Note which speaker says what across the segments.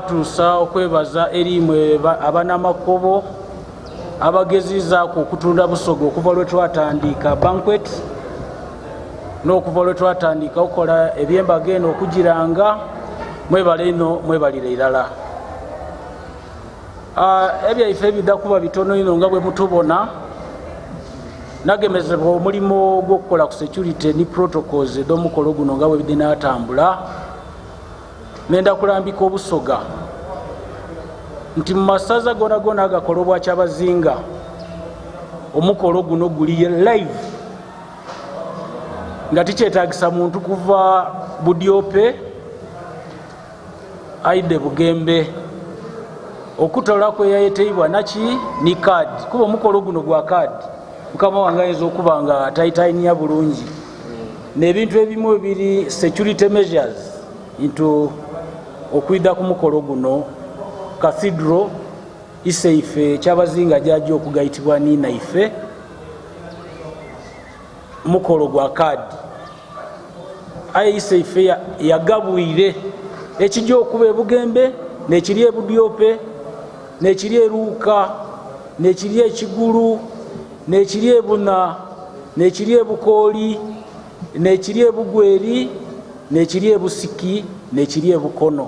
Speaker 1: twatuusa okwebaza erimwe abanamakobo abagezizaako okutunda busoga okuva lwe twatandika banquet n'okuva lwe twatandika okukola ebyembaga eno okugiranga. Mwebale ino mwebalire irala. Ebyaife ebidda kuba bitono ino nga bwe mutubona nagemezebwa omulimu gw'okukola ku security ne protocols ed'omukolo guno nga bwe bidinatambula. Nenda kulambika obusoga nti mu masaza gona agakola obwa Kyabazinga omukolo guno guli live nga tikyetagisa muntu kuva Budyope aide Bugembe okutola kwe yayeteibwa naki ni card kuba omukolo guno gwa card mukama wange ayinza okuba nga tayitayiniya bulungi n'ebintu ebimu biri security measures into okwida ku mukolo guno. Cathedral iseife Kyabazinga jajja okugayitibwa nina ife mukolo gwa kadi aye iseife yagabwire ekijja okuba e Bugembe n'ekiri e Budyope n'ekiri e Luuka n'ekiri e Kigulu n'ekiri e Buna n'ekiri e Bukooli n'ekiri e Bugweri n'ekiri e Busiki n'ekiri e Bukono.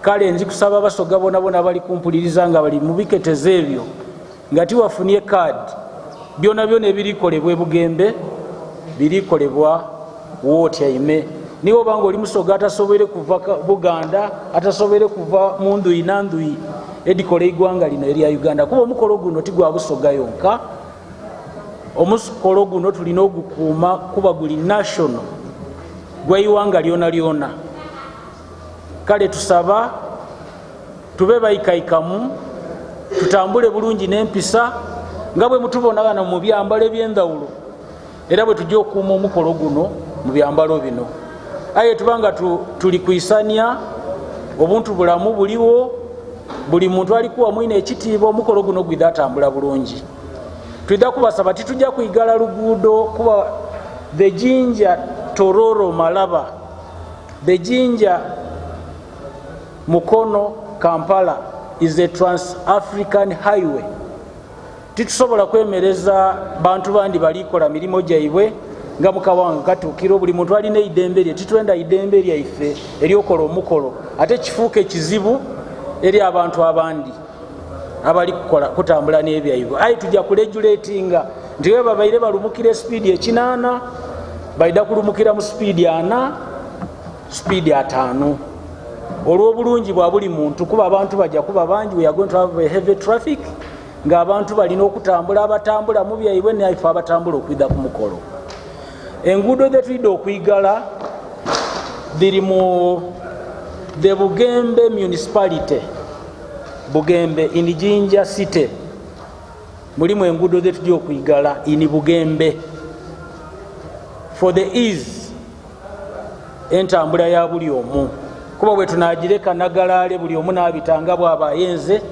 Speaker 1: Kale nzikusaba abasoga bona bali kumpuliriza nga bali mu biketeze ebyo nga tiwafunye kadi byona ebirikolebwa e Bugembe birikolebwa wootyaime. Niwo banga oli musoga atasobere kuva Buganda atasobere kuva mu nduyi nanduyi edikola igwanga lino erya Uganda kuba omukolo guno tigwa busoga yonka. Omukolo guno tulina ogukuuma kuba guli national gwa iwanga lyona. Kale tusaba tube bayikaikamu tutambule bulungi n'empisa nga bwe mutubona bana mu byambalo eby'endawulo era bwe tujja okuuma omukolo guno mu byambalo bino. Aye tubanga tuli kuisania obuntu bulamu buliwo buli muntu alikuwa mwine ekitiibwa omukolo guno gwida atambula bulungi. Twida kubasaba titujja kuyigala luguudo kuba the Jinja Tororo Malaba the Jinja Mukono Kampala is a trans-African highway. Titusobola kwemereza bantu bandi balikola milimo gyaibwe nga mukawanga katuukira buli muntu alina eidembe lye. Titwenda idembe lyaife eryokola omukolo ate kifuuke kizibu eri abantu abandi abali kutambula n'ebyaibwe. Aye tujja kuregulatinga nti we babaire balumukira speedi 8 baida kulumukira mu speedi 4 speedi 5 olw'obulungi bwa buli muntu kuba abantu bajja kuba bangi. We are going to have a heavy traffic nga abantu balina okutambula abatambula mu byaibwe naife abatambula okwida ku mukolo. Enguudo ze tulidde okuyigala ziri mu the Bugembe municipality Bugembe in Jinja city mulimu enguudo ze tujja okuyigala in Bugembe for the ease entambula ya buli omu kuba bwe tunagireka nagalaale buli omu n'abitanga bw'aba ayenze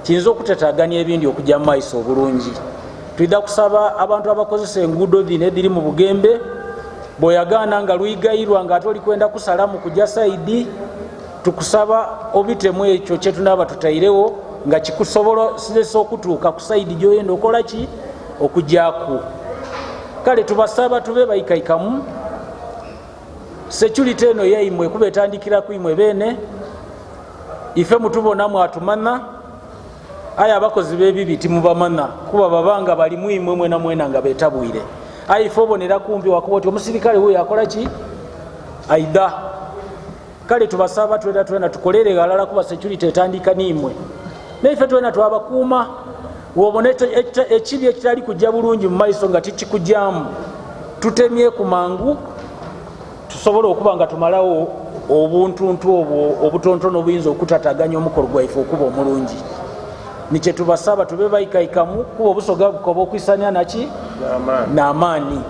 Speaker 1: kiyinza okutetaganya ebindi okujja mu maaso obulungi. Tulida kusaba abantu abakozesa enguudo zino ediri mu Bugembe bw'oyagaana nga luyigayirwa nga ate oli kwenda kusalamu kujja saidi tukusaba obitemu ekyo kye tunaaba tutairewo nga kikusobozesa okutuuka ku saidi gy'oyenda okola ki okujjaku. Kale tubasaba tube bayikaikamu. Security eno yaimwe kuba etandikira ku imwe bene ife mutubonamu atumana aye abakozi b'ebibi timubamana kuba babanga bali mwimwe mwena mwena nga betabwire. Aye ife obonera kumpi wakuba oti omusirikale huyo akola ki aida. Kale tubasaba twena tukolere galala kuba security etandika nimwe naife twena twabakuuma wobone ekibi ekitali kujja bulungi mu maiso nga tikikujjamu tutemye ku mangu tusobola okuba nga tumalawo obuntuntu obwo obutontono obuyinza okutataganya omukolo gwaife okuba omulungi. Nikye tubasaba tube bayikaikamu kuba obusoga bukoba okwisanya naki n'amaani.